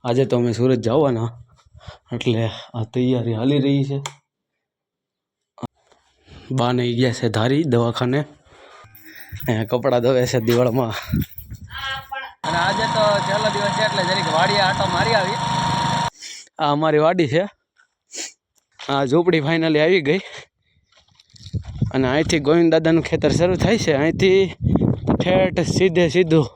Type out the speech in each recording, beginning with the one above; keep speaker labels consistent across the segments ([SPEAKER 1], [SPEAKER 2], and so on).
[SPEAKER 1] આજે તો અમે સુરત જવાના એટલે આ તૈયારી હાલી રહી છે. બા ને ગયા છે ધારી દવાખાને, અહીંયા કપડાં ધોવે છે દિવાળમાં. અને આજે તો છેલ્લો દિવસ છે એટલે જરીક વાડીએ આટો મારી આવી. આ અમારી વાડી છે. આ ઝૂંપડી ફાઇનલી આવી ગઈ અને અહીંથી ગોવિંદ દાદાનું ખેતર શરૂ થાય છે. અહીંથી ઠેઠ સીધું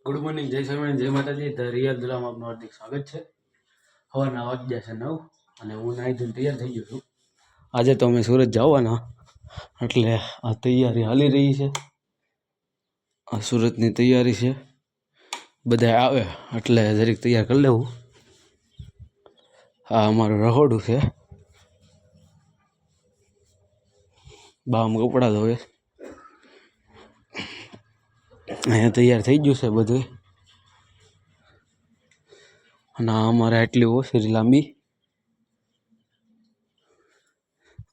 [SPEAKER 1] ગુડ મોર્નિંગ, જય સ્વામિનારાયણ, જય માતાજી. ધ રિયલ દુલામાં આપનું હાર્દિક સ્વાગત છે. સવારના વાગ્યા છે 9 અને હું નાહી ધોઈને તૈયાર થઈ ગયો છું. આજે તો અમે સુરત જવાના એટલે આ તૈયારી હાલી રહી છે. આ સુરતની તૈયારી છે, બધા આવે એટલે જરીક તૈયાર કરી લેવું. આ અમારું રહોડું છે. બામ કપડાં ધોવે, અહીંયા તૈયાર થઈ ગયું છે બધું. અને અમારે આટલી ઓસરી લાંબી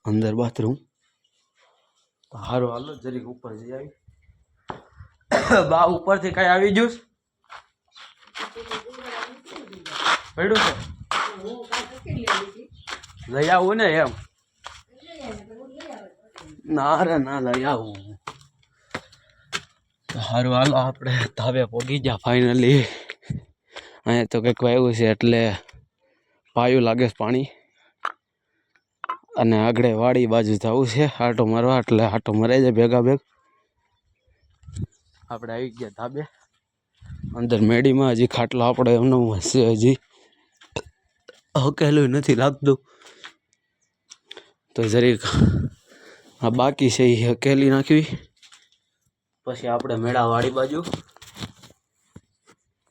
[SPEAKER 1] અંદર બાથરૂમ. સારું હાલો જરીક ઉપર જઈ આવી. બા ઉપરથી કઈ આવી ગયું પડ્યું છે, લઈ આવું ને એમ. ના રે ના, લઈ આવું. સારું હાલો આપણે ધાબે પોગી ગયા ફાઇનલી. અહીંયા તો કંઈક વાવ્યું છે એટલે પાયું લાગે છે પાણી. અને આગળ વાડી બાજુ જવું છે આટો મારવા, એટલે આટો મરાઈ જાય ભેગા ભેગ. આપણે આવી ગયા ધાબે. અંદર મેડીમાં હજી ખાટલો આપણે એમનો હશે, હજી હકેલું નથી લાગતું. તો જરીક આ બાકી છે એ હકેલી નાખવી, પછી આપણે મેળા વાડી બાજુ.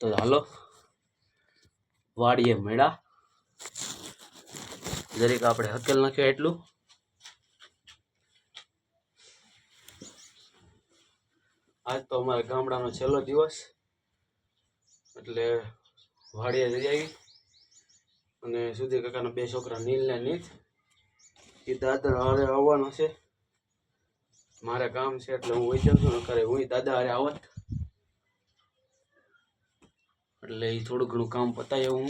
[SPEAKER 1] તો હાલો વાડીએ મેળા, જરીક આપણે હકેલ નાખ્યો એટલું. આજ તો અમારા ગામડાનો છેલ્લો દિવસ એટલે વાડીએ જઈ આવી. અને સુધી કાકાના બે છોકરા નીલ ને નીત એ દાદા હારે આવવાનો છે. મારે કામ છે એટલે હું વહી જાઉં છું, નકરે હું દાદા હારે આવત એટલે એ થોડું ઘણું કામ પતાય હું.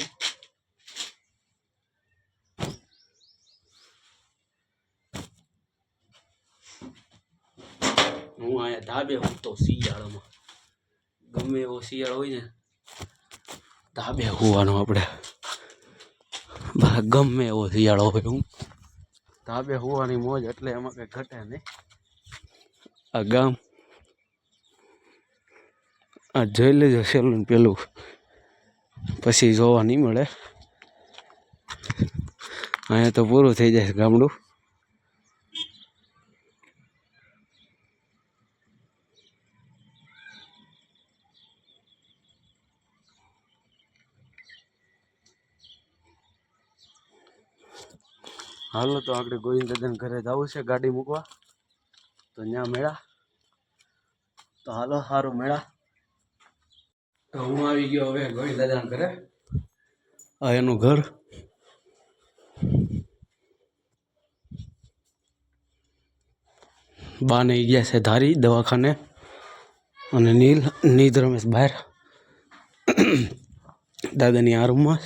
[SPEAKER 1] અહીંયા ધાબે હું તો શિયાળામાં ગમે એવો શિયાળો હોય ને, ધાબે હોવાનો આપણે. ગમે એવો શિયાળો હોય, હું ધાબે હોવાની મોજ, એટલે એમાં કઈ ઘટે નહીં. આ ગામ આ જોઈ લેજો સેલું પેલું, પછી જોવા નહીં મળે. અહીંયા તો પૂરું થઈ જાય ગામડું. હાલો તો આપણે ગોવિંદ દાદાના ઘરે જવું છે ગાડી મૂકવા, તો ત્યાં મેળા. તો હાલો સારું મેળા. તો હું આવી ગયો હવે ગોવિંદ દાદાના ઘરે. આ એનું ઘર. બા ને ગયા છે ધારી દવાખાને અને નીદ રમેશ બહાર દાદાની આ રૂમમાં.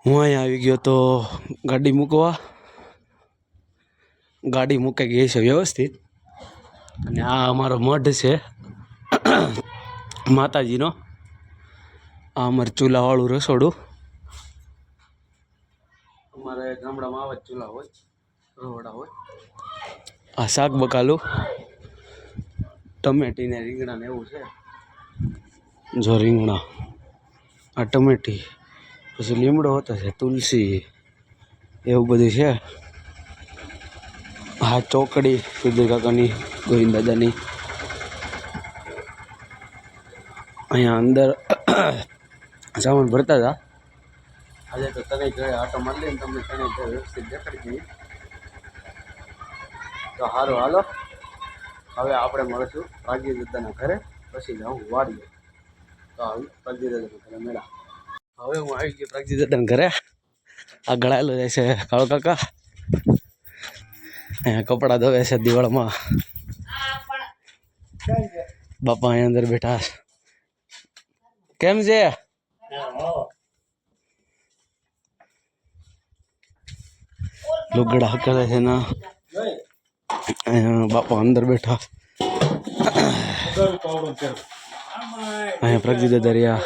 [SPEAKER 1] હું અહીંયા આવી ગયો તો ગાડી મૂકવા. ગાડી મૂકાઈ ગઈ છે વ્યવસ્થિત. અને આ અમારો મઢ છે માતાજીનો. આ અમારે ચૂલાવાળું રસોડું. અમારે ગામડામાં આવા જ ચૂલા હોય, રસોડા હોય. આ શાક બકાલું, ટમેટી ને રીંગણા ને એવું છે. જો રીંગણા, આ ટમેટી, પછી લીમડો હતો છે, તુલસી, એવું બધું છે. હા ચોકડી સુધીર કાકાની, ગોવિંદ દાદાની. અહીંયા અંદર સામાન ભરતા હતા. આજે તો તને ઘરે આટો મારી લઈને તમને તને ઘરે વ્યવસ્થિત દેખાડી દઈએ. તો સારું હાલો હવે આપણે મળશું ભાગ્ય દાદાના ઘરે, પછી જાઉં વાડીએ. તો આવી ભાગ્ય દાદાના ઘરે મેળા. હવે હું આવી ગયો ભાગ્ય દાદાના ઘરે. આ ગળાયેલો જાય છે કાળો કાકા. અહીંયા કપડાં ધોવે છે દિવાળમાં. બાપા અહીંયા અંદર બેઠા છે. કેમ છે? લુગડા કરે છે ના. અહીંયા બાપા અંદર બેઠા. અહીંયા પ્રગતિ દરિયા,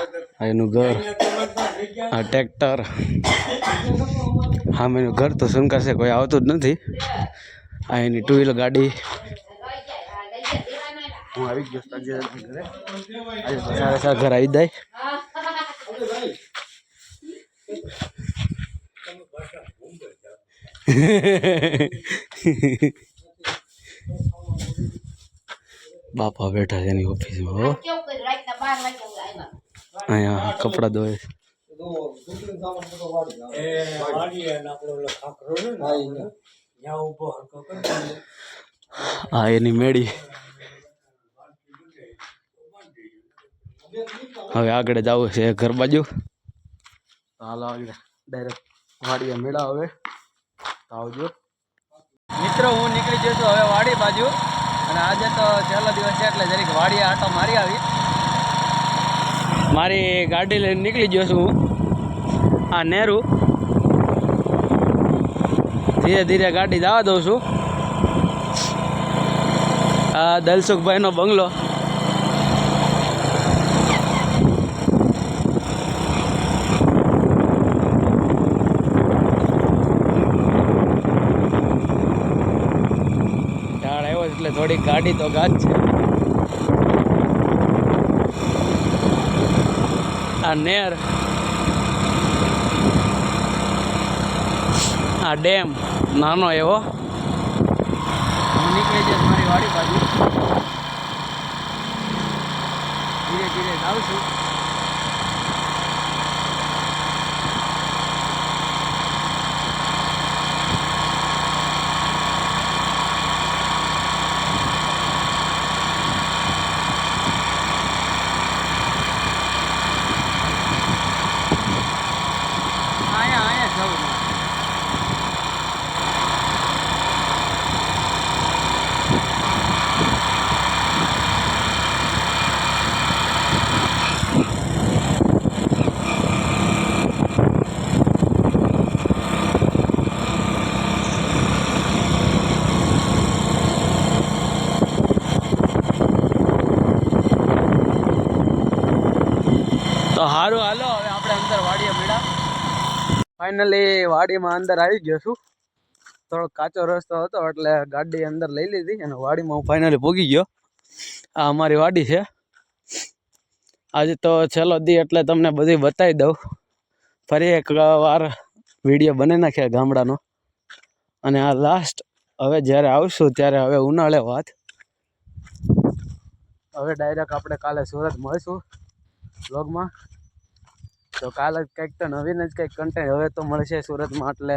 [SPEAKER 1] એનું ઘર, આ ટ્રેક્ટર, હા મેનું ઘર તો શંકર છે, કોઈ આવતું જ નથી. આ એની ટુ વ્હીલર ગાડી. હું આવી ગયો ઘરે. આજે સારા ઘર આવી જાય. બાપા બેઠા છે એની ઓફિસમાં. હો અહીંયા કપડા ધોવે. હા એની મેળી. હવે આગળ જવું છે ઘર બાજુ. હાલો આગળ ડાયરેક્ટ વાડીએ મેળા. હવે આવજો મિત્રો, હું નીકળી જઉં છું હવે વાડી બાજુ. અને આજે તો છેલ્લો દિવસ છે એટલે જરીક વાડીએ આટો મારી આવી. મારી ગાડી લઈને નીકળી ગયો છું હું. આ નેરું ધીરે ધીરે ગાડી જવા દઉં છું. આ દલસુખભાઈનો બંગલો. એટલે થોડી ગાડી તો ગાજ છે. આ નેર, આ ડેમ નાનો એવો. હું નીકળી જઈશ મારી વાડી બાજુ. ધીરે ધીરે જાઉં છું. તો સારું, હાલો હવે આપણે અંદર વાડીએ મળ્યા. ફાઇનલી વાડીમાં અંદર આવી ગયો છું. થોડો કાચો રસ્તો હતો એટલે ગાડી અંદર લઈ લીધી અને વાડીમાં હું ફાઇનલી પહોંચી ગયો. આ અમારી વાડી છે. આજે તો છેલ્લો દી એટલે તમને બધી બતાવી દઉં. ફરી એક વાર વિડીયો બની નાખ્યા ગામડાનો. અને આ લાસ્ટ. હવે જ્યારે આવશું ત્યારે હવે ઉનાળે વાત. હવે ડાયરેક્ટ આપણે કાલે સુરત મળીશું વ્લોગમાં. તો કાલે જ કંઈક તો નવીન જ કંઈક કન્ટેન્ટ હવે તો મળશે સુરતમાં, એટલે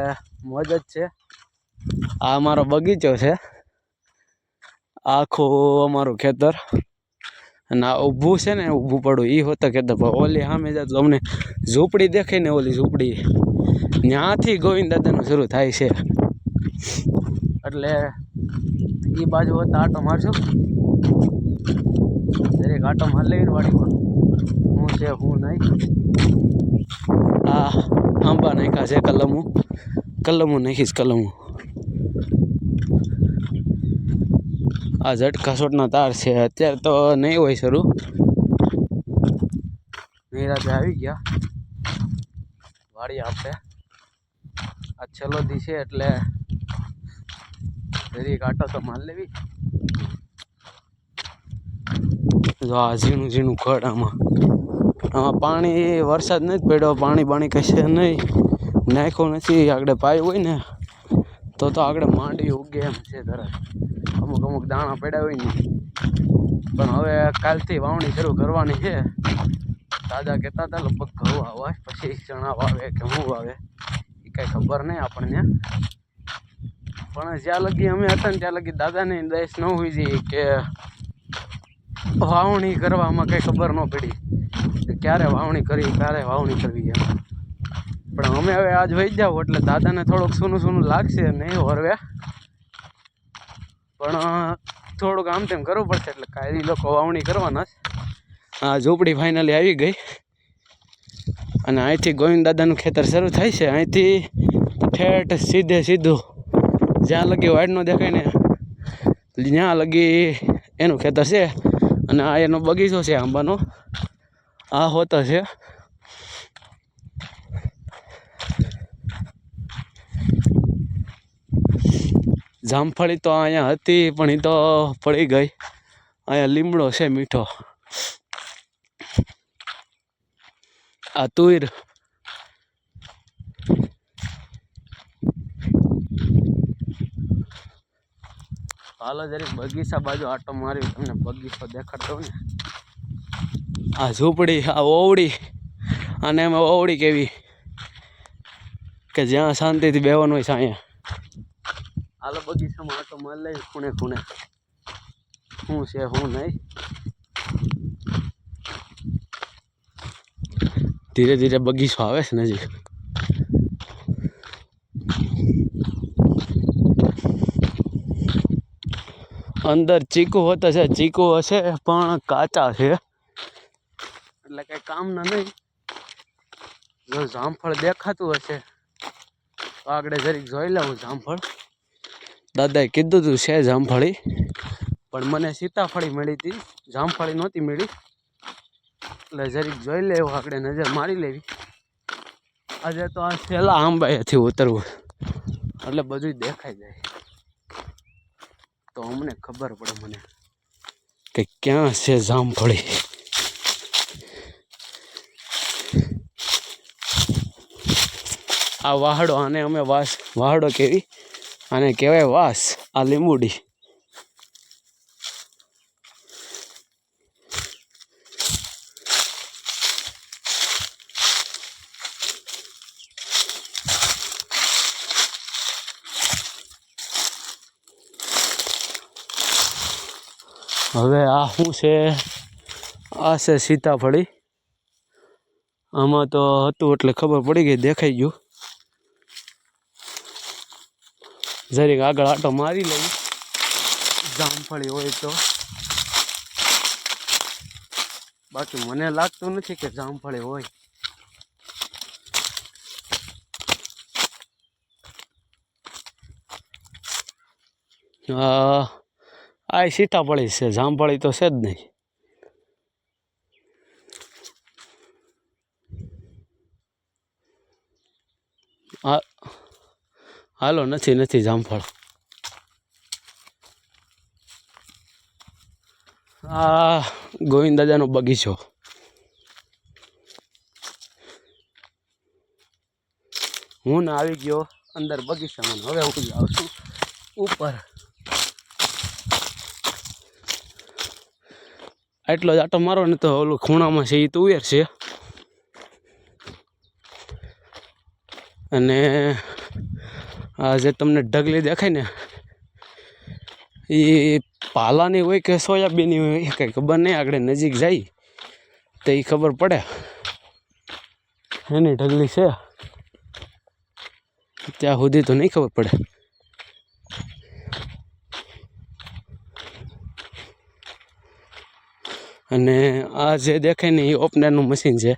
[SPEAKER 1] મોજ જ છે. આ અમારો બગીચો છે, આખું અમારું ખેતર. અને આ ઊભું છે ને, ઊભું પડું એ હોતા ખેતર. ઓલી સામે જાય તો અમને ઝૂંપડી દેખાય ને, ઓલી ઝૂંપડી ત્યાંથી ગોવિંદ દાદાનું શરૂ થાય છે. એટલે એ બાજુ હોતા આટો મારશું. દરેક આટો માર લેવી ને વાડીમાં હું છે હું નહીં. આ આંબા નાખ્યા છે, કલમું નાખીશ. આ ઝટકા શોટના તાર છે. અત્યારે તો નહીં હોય શરૂ. નિરાતે આવી ગયા વાડી આપણે. આ છેલ્લો દી છે એટલે દરેક આટો તો માર લેવી. જો આ ઝીણું ઝીણું ખડ. આમાં પાણી વરસાદ નથી પડ્યો, પાણી કશે નહીં, નાખ્યું નથી. આગળ પાયું હોય ને તો આગળ માંડી ઉગે એમ છે. તરત અમુક દાણા પડ્યા હોય ને. પણ હવે કાલથી વાવણી શરૂ કરવાની છે. દાદા કહેતા હતા લગભગ ઘઉં આવે પછી ચણા વાવે કે હું વાવે એ કાંઈ ખબર નહીં આપણને. પણ જ્યાં લગી અમે હતા ને ત્યાં લગી દાદાને દેશ ન હોઈ જઈએ કે વાવણી કરવામાં કંઈ ખબર ન પડી ક્યારે વાવણી કરી, ક્યારે વાવણી કરવી એમ. પણ અમે હવે આજ વહી જાવ એટલે દાદાને થોડુંક સૂનું લાગશે નહીં. હરવે પણ થોડુંક આમ તેમ કરવું પડશે એટલે કાંઈ લોકો વાવણી કરવાના જ. આ ઝૂંપડી ફાઇનલી આવી ગઈ અને અહીંથી ગોવિંદ દાદાનું ખેતર શરૂ થાય છે. અહીંથી ઠેઠ સીધું જ્યાં લગી વાડ ન દેખાય ને ત્યાં લગી એનું ખેતર છે. અને આ એનો બગીચો છે આંબાનો. આ હોતર છે. જામફળી તો અહીંયા હતી પણ એ તો પડી ગઈ. અહીંયા લીમડો છે મીઠો. આ તુર હાલો જરીક બગીચા બાજુ આટો મારી તમને બગીચો દેખાડતો ને. આ ઝૂંપડી, આ ઓવડી, અને એમાં ઓવડી કેવી કે જ્યાં શાંતિથી બેવાનું હોય છે. અહીંયા હાલો બગીચામાં આટો મારી લઈ ખૂણે ખૂણે શું છે શું નહીં. ધીરે ધીરે બગીચો આવે છે નજીક. અંદર ચીકુ હોતા છે. ચીકુ હશે પણ કાચા છે એટલે કઈ કામના નહીં. જો જામફળ દેખાતું હશે તો આગળ જરીક જોઈ લઉં જામફળ. દાદાએ કીધું હતું છે જામફળી, પણ મને સીતાફળી મળી હતી, જામફળી નહોતી મળી. એટલે જરીક જોઈ લેવું, આગળ નજર મારી લેવી. આજે તો આ છેલ્લા આંબાએથી ઉતરવું એટલે બધું દેખાઈ જાય તો અમને ખબર પડે મને કે ક્યાં છે જામફળી. આ વાહડો, આને અમે વાહડો કેવી, આને કહેવાય વાસ. આ લીંબુડી. હવે આ શું છે? આ છે સીતાફળી. આમાં તો હતું એટલે ખબર પડી ગઈ, દેખાઈ ગયું. જરીક આગળ આટો મારી લઈ, જામફળી હોય તો. બાકી મને લાગતું નથી કે જામફળી હોય. આ સીતાફળી છે, જામફળી તો છે જ નહીં. હાલો નથી જામફળ. આ ગોવિંદ દાદાનો બગીચો. હું ને આવી ગયો અંદર બગીચામાં. હવે હું જાઉં છું ઉપર. એટલો જ આટો મારો ને તો ઓલું ખૂણામાં છે એ તુવેર છે. અને આ જે તમને ઢગલી દેખાય ને એ પાલાની હોય કે સોયાબીનની હોય એ કંઈ ખબર નહીં. આગળ નજીક જાય તો એ ખબર પડે. એની ઢગલી છે, ત્યાં સુધી તો નહીં ખબર પડે. અને આ જે દેખાય ને એ ઓપનરનું મશીન છે.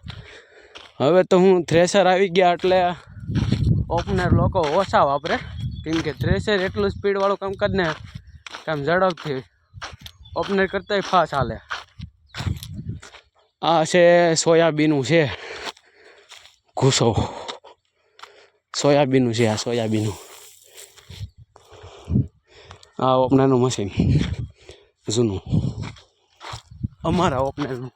[SPEAKER 1] હવે તો હું થ્રેશર આવી ગયા એટલે ઓપનર લોકો ઓછા વાપરે, કેમ કે થ્રેશર એટલું સ્પીડવાળું કામકાજ ને કામ ઝડપથી ઓપનર કરતાંય ફાસ્ટ હાલે. આ છે સોયાબીનું છે ઘૂસો. સોયાબીનું છે આ, સોયાબીનું. આ ઓપનરનું મશીન જૂનું, અમારા ઓપનરનું.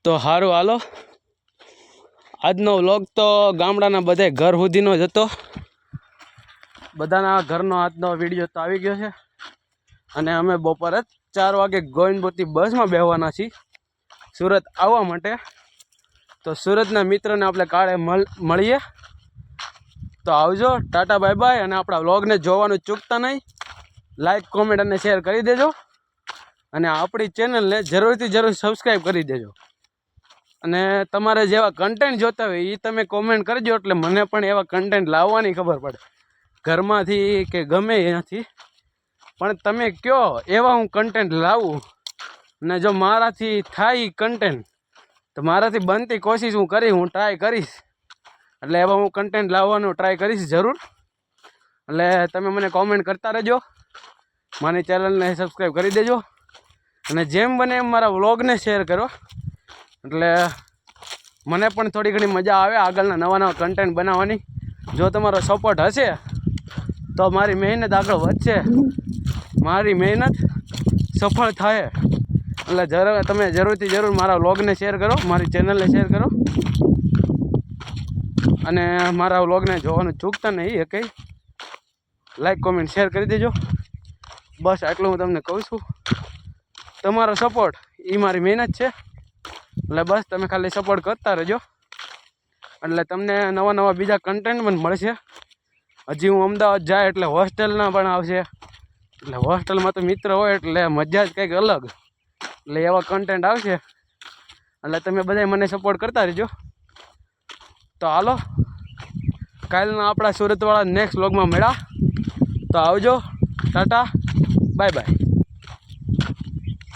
[SPEAKER 1] તો સારું હાલો, આજનો વ્લોગ તો ગામડાના બધા ઘર સુધીનો જ હતો. બધાના ઘરનો આજનો વિડીયો તો આવી ગયો છે. અને અમે બપોરે 4 વાગે ગોવિંદપુરથી બસમાં બેસવાના છીએ સુરત આવવા માટે. તો સુરતના મિત્રોને આપણે કાલે મળીએ. તો આવજો, ટાટા બાય બાય. અને આપણા વ્લોગને જોવાનું ચૂકતા નહીં. લાઈક, કોમેન્ટ અને શેર કરી દેજો. અને આપણી ચેનલને જરૂરથી જરૂર સબસ્ક્રાઈબ કરી દેજો. અને તમારે જેવા કન્ટેન્ટ જોતા હોય એ તમે કોમેન્ટ કરજો, એટલે મને પણ એવા કન્ટેન્ટ લાવવાની ખબર પડે, ઘરમાંથી કે ગમે એનાથી. પણ તમે કહો એવા હું કન્ટેન્ટ લાવું, અને જો મારાથી થાય કન્ટેન્ટ તો મારાથી બનતી કોશિશ હું ટ્રાય કરીશ. એટલે એવા હું કન્ટેન્ટ લાવવાનું ટ્રાય કરીશ જરૂર. એટલે તમે મને કોમેન્ટ કરતા રહેજો, મારી ચેનલને સબસ્ક્રાઈબ કરી દેજો, અને જેમ બને એમ મારા વ્લોગને શેર કરો. એટલે મને પણ થોડી ઘણી મજા આવે આગળના નવા કન્ટેન્ટ બનાવવાની. જો તમારો સપોર્ટ હશે તો મારી મહેનત આગળ વધશે, મારી મહેનત સફળ થાય. એટલે તમે જરૂરથી જરૂર મારા વ્લોગને શેર કરો, મારી ચેનલને શેર કરો, અને મારા વ્લોગને જોવાનું ચૂકતા નહીં. એ કંઈ લાઈક કોમેન્ટ શેર કરી દેજો. બસ આટલું હું તમને કહું છું. તમારો સપોર્ટ એ મારી મહેનત છે. એટલે બસ તમે ખાલી સપોર્ટ કરતા રહેજો, એટલે તમને નવા બીજા કન્ટેન્ટ પણ મળશે. હજી હું અમદાવાદ જાય એટલે હોસ્ટેલના પણ આવશે. એટલે હોસ્ટેલમાં તો મિત્ર હોય એટલે મજા જ કંઈક અલગ. એટલે એવા કન્ટેન્ટ આવશે. એટલે તમે બધા મને સપોર્ટ કરતા રહેજો. તો હાલો, કાલના આપણા સુરતવાળા નેક્સ્ટ વ્લોગમાં મળ્યા. તો આવજો, ટાટા, બાય બાય.